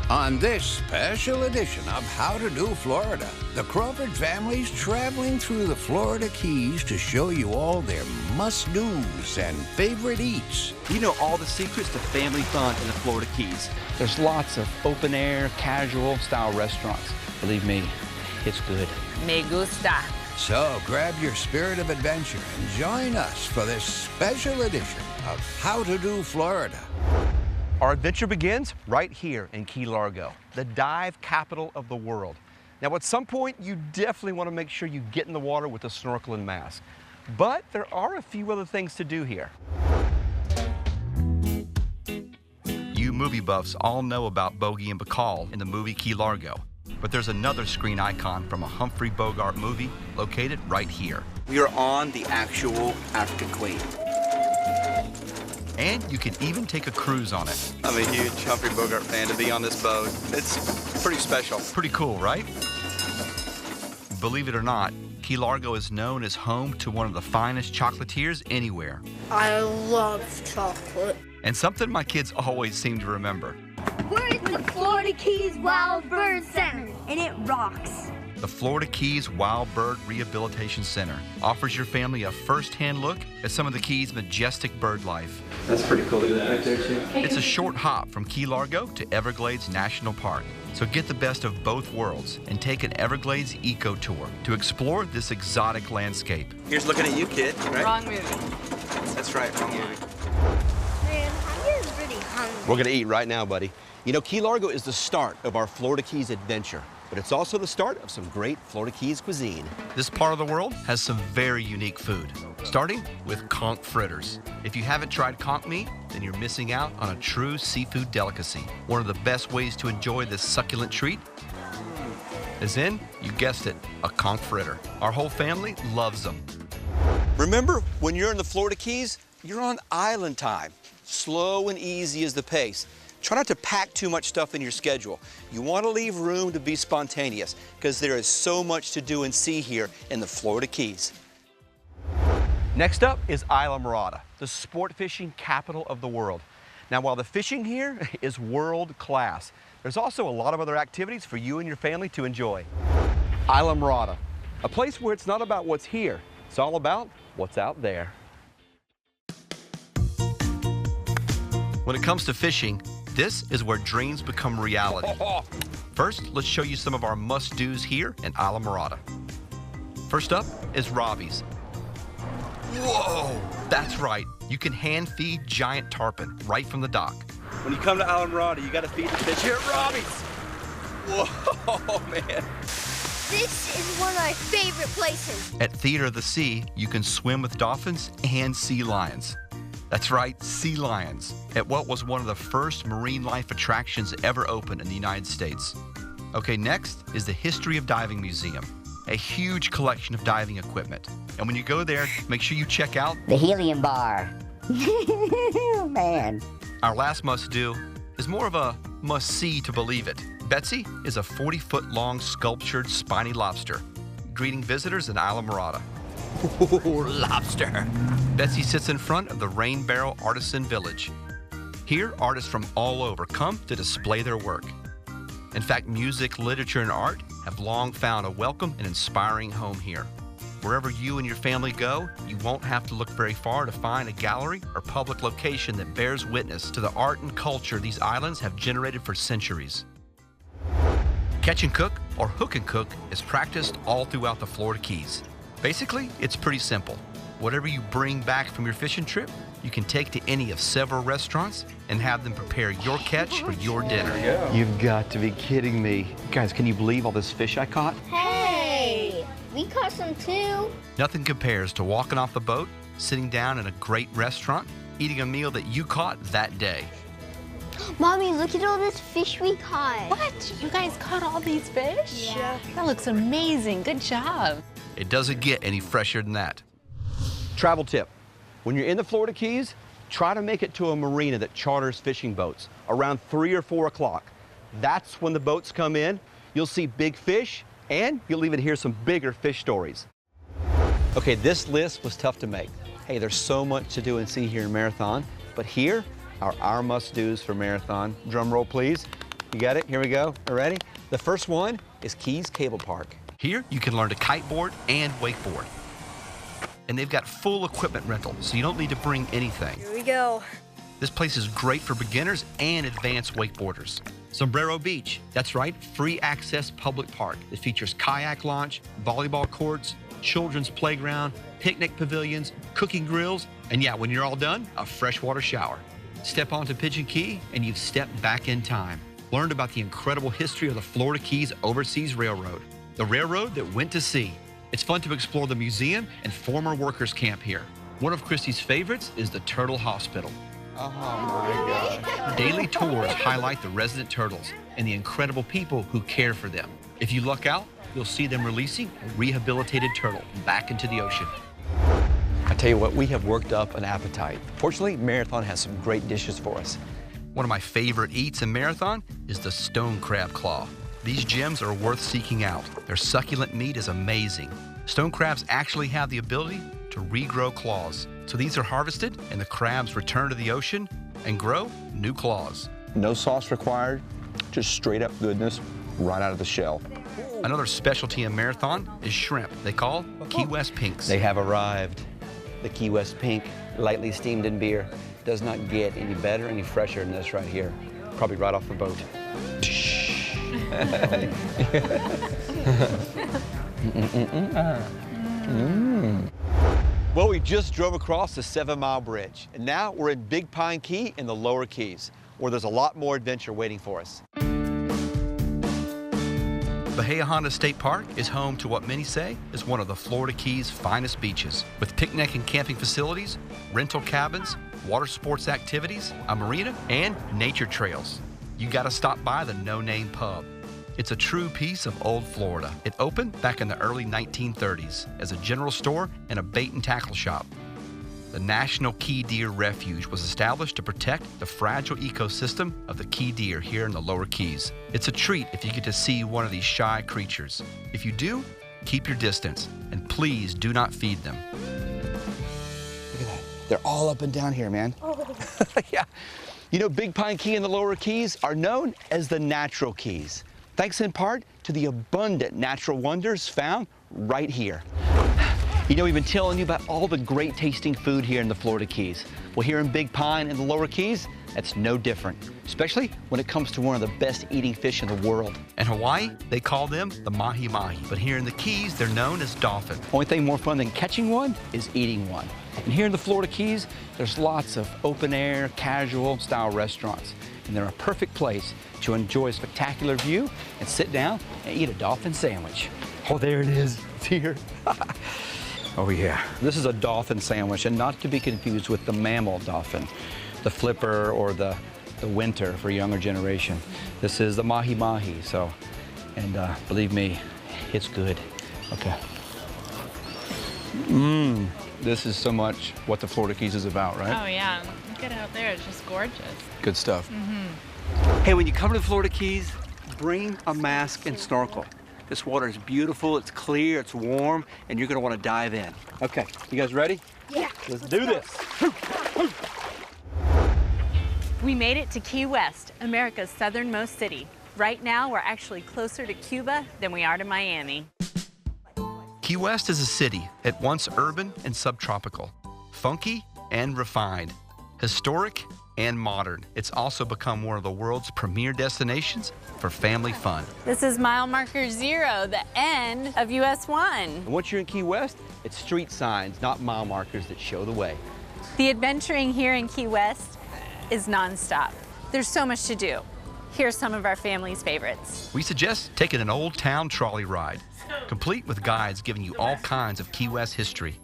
On this special edition of How to Do Florida, the Crawford family's traveling through the Florida Keys to show you all their must-dos and favorite eats. You know all the secrets to family fun in the Florida Keys. There's lots of open-air, casual-style restaurants. Believe me, it's good. Me gusta. So grab your spirit of adventure and join us for this special edition of How to Do Florida. Our adventure begins right here in Key Largo, the dive capital of the world. Now, at some point, you definitely want to make sure you get in the water with a snorkel and mask. But there are a few other things to do here. You movie buffs all know about Bogey and Bacall in the movie Key Largo. But there's another screen icon from a Humphrey Bogart movie located right here. We are on the actual African Queen. And you can even take a cruise on it. I'm a huge Humphrey Bogart fan. To be on this boat, it's pretty special. Pretty cool, right? Believe it or not, Key Largo is known as home to one of the finest chocolatiers anywhere. I love chocolate. And something my kids always seem to remember. We're at the Florida Keys Wild Bird Center, and it rocks. The Florida Keys Wild Bird Rehabilitation Center offers your family a first-hand look at some of the Keys' majestic bird life. That's pretty cool. Look at that right there, too. It's a short hop from Key Largo to Everglades National Park. So get the best of both worlds and take an Everglades eco tour to explore this exotic landscape. Here's looking at you, kid. Right? Wrong movie. That's right, wrong movie. Man, I'm getting pretty hungry. We're going to eat right now, buddy. You know, Key Largo is the start of our Florida Keys adventure, but it's also the start of some great Florida Keys cuisine. This part of the world has some very unique food, starting with conch fritters. If you haven't tried conch meat, then you're missing out on a true seafood delicacy. One of the best ways to enjoy this succulent treat is in, you guessed it, a conch fritter. Our whole family loves them. Remember, when you're in the Florida Keys, you're on island time. Slow and easy is the pace. Try not to pack too much stuff in your schedule. You want to leave room to be spontaneous because there is so much to do and see here in the Florida Keys. Next up is Islamorada, the sport fishing capital of the world. Now, while the fishing here is world class, there's also a lot of other activities for you and your family to enjoy. Islamorada, a place where it's not about what's here, it's all about what's out there. When it comes to fishing, this is where dreams become reality. First, let's show you some of our must-dos here in Islamorada. First up is Robbie's. Whoa, that's right. You can hand feed giant tarpon right from the dock. When you come to Islamorada, you got to feed the fish here at Robbie's. Whoa, man. This is one of my favorite places. At Theater of the Sea, you can swim with dolphins and sea lions. That's right, sea lions, at what was one of the first marine life attractions ever opened in the United States. Okay, next is the History of Diving Museum, a huge collection of diving equipment. And when you go there, make sure you check out the helium bar. Man. Our last must-do is more of a must-see to believe it. Betsy is a 40-foot-long sculptured spiny lobster, greeting visitors in Islamorada. Ooh, lobster. Betsy sits in front of the Rain Barrel Artisan Village. Here, artists from all over come to display their work. In fact, music, literature, and art have long found a welcome and inspiring home here. Wherever you and your family go, you won't have to look very far to find a gallery or public location that bears witness to the art and culture these islands have generated for centuries. Catch and cook, or hook and cook, is practiced all throughout the Florida Keys. Basically, it's pretty simple. Whatever you bring back from your fishing trip, you can take to any of several restaurants and have them prepare your catch for your dinner. You've got to be kidding me. Guys, can you believe all this fish I caught? Hey, we caught some too. Nothing compares to walking off the boat, sitting down in a great restaurant, eating a meal that you caught that day. Mommy, look at all this fish we caught. What? You guys caught all these fish? Yeah. That looks amazing. Good job. It doesn't get any fresher than that. Travel tip. When you're in the Florida Keys, try to make it to a marina that charters fishing boats around 3 or 4 o'clock. That's when the boats come in. You'll see big fish, and you'll even hear some bigger fish stories. Okay, this list was tough to make. Hey, there's so much to do and see here in Marathon, but here are our must-dos for Marathon. Drum roll, please. You got it? Here we go. All ready? The first one is Keys Cable Park. Here, you can learn to kiteboard and wakeboard. And they've got full equipment rental, so you don't need to bring anything. Here we go. This place is great for beginners and advanced wakeboarders. Sombrero Beach, that's right, free access public park. It features kayak launch, volleyball courts, children's playground, picnic pavilions, cooking grills, and yeah, when you're all done, a freshwater shower. Step onto Pigeon Key and you've stepped back in time. Learned about the incredible history of the Florida Keys Overseas Railroad, the railroad that went to sea. It's fun to explore the museum and former workers camp here. One of Christy's favorites is the Turtle Hospital. Oh my gosh. Daily tours highlight the resident turtles and the incredible people who care for them. If you luck out, you'll see them releasing a rehabilitated turtle back into the ocean. I tell you what, we have worked up an appetite. Fortunately, Marathon has some great dishes for us. One of my favorite eats in Marathon is the stone crab claw. These gems are worth seeking out. Their succulent meat is amazing. Stone crabs actually have the ability to regrow claws. So these are harvested and the crabs return to the ocean and grow new claws. No sauce required, just straight up goodness right out of the shell. Another specialty in Marathon is shrimp they call Key West Pinks. They have arrived. The Key West Pink, lightly steamed in beer. Does not get any better, any fresher than this right here. Probably right off the boat. Well, we just drove across the 7 Mile Bridge, and now we're in Big Pine Key in the Lower Keys, where there's a lot more adventure waiting for us. Bahia Honda State Park is home to what many say is one of the Florida Keys' finest beaches, with picnic and camping facilities, rental cabins, water sports activities, a marina, and nature trails. You gotta stop by the No Name Pub. It's a true piece of old Florida. It opened back in the early 1930s as a general store and a bait and tackle shop. The National Key Deer Refuge was established to protect the fragile ecosystem of the key deer here in the Lower Keys. It's a treat if you get to see one of these shy creatures. If you do, keep your distance, and please do not feed them. Look at that. They're all up and down here, man. Yeah. You know, Big Pine Key and the Lower Keys are known as the Natural Keys, thanks in part to the abundant natural wonders found right here. You know, we've been telling you about all the great tasting food here in the Florida Keys. Well, here in Big Pine and the Lower Keys, that's no different, especially when it comes to one of the best eating fish in the world. In Hawaii, they call them the mahi-mahi, but here in the Keys, they're known as dolphin. Only thing more fun than catching one is eating one. And here in the Florida Keys, there's lots of open-air, casual-style restaurants. And they're a perfect place to enjoy a spectacular view and sit down and eat a dolphin sandwich. Oh, there it is. It's here. Oh, yeah. This is a dolphin sandwich, and not to be confused with the mammal dolphin, the flipper or the winter for a younger generation. This is the mahi-mahi, so, and believe me, it's good. Okay. This is so much what the Florida Keys is about, right? Oh, yeah. Look at out there. It's just gorgeous. Good stuff. Hey, when you come to the Florida Keys, bring a mask and snorkel. This water is beautiful, it's clear, it's warm, and you're gonna wanna dive in. Okay, you guys ready? Yeah. Let's do this. We made it to Key West, America's southernmost city. Right now, we're actually closer to Cuba than we are to Miami. Key West is a city at once urban and subtropical, funky and refined, historic and modern. It's also become one of the world's premier destinations for family fun. This is mile marker 0, the end of US 1. And once you're in Key West, it's street signs, not mile markers, that show the way. The adventuring here in Key West is nonstop. There's so much to do. Here's some of our family's favorites. We suggest taking an old town trolley ride, complete with guides giving you all kinds of Key West history.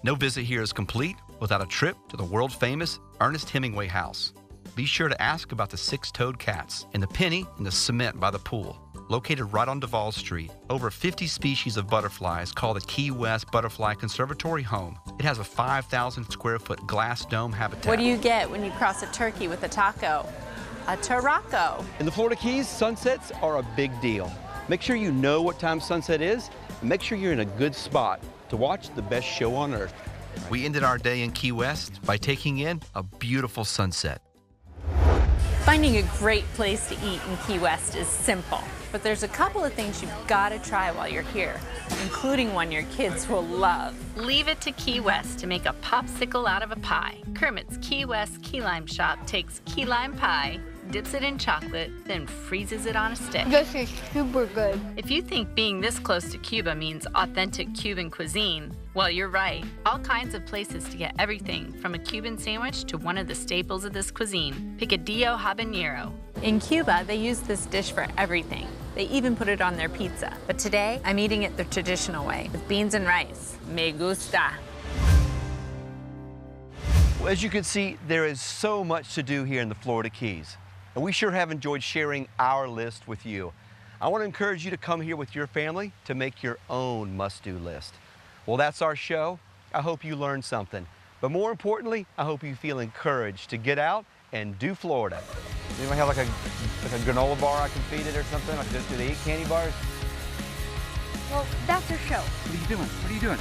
No visit here is complete without a trip to the world-famous Ernest Hemingway House. Be sure to ask about the 6-toed cats and the penny in the cement by the pool. Located right on Duval Street, over 50 species of butterflies call the Key West Butterfly Conservatory home. It has a 5,000 square foot glass dome habitat. What do you get when you cross a turkey with a taco? A tarraco. In the Florida Keys, sunsets are a big deal. Make sure you know what time sunset is, and make sure you're in a good spot to watch the best show on earth. We ended our day in Key West by taking in a beautiful sunset. Finding a great place to eat in Key West is simple, but there's a couple of things you've got to try while you're here, including one your kids will love. Leave it to Key West to make a popsicle out of a pie. Kermit's Key West Key Lime Shop takes key lime pie, dips it in chocolate, then freezes it on a stick. This is super good. If you think being this close to Cuba means authentic Cuban cuisine, well, you're right. All kinds of places to get everything from a Cuban sandwich to one of the staples of this cuisine. Picadillo habanero. In Cuba, they use this dish for everything. They even put it on their pizza. But today, I'm eating it the traditional way, with beans and rice. Me gusta. Well, as you can see, there is so much to do here in the Florida Keys. And we sure have enjoyed sharing our list with you. I want to encourage you to come here with your family to make your own must-do list. Well, that's our show. I hope you learned something. But more importantly, I hope you feel encouraged to get out and do Florida. Anybody have like a granola bar I can feed it or something? Like, do they eat candy bars? Well, that's our show. What are you doing? What are you doing?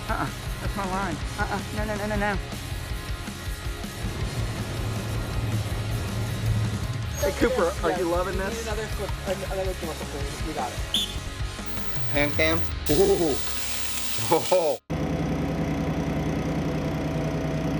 That's my line. No. Hey, Cooper, are you loving this? Another commercial, please. We got it. Hand cam? Ooh. Oh.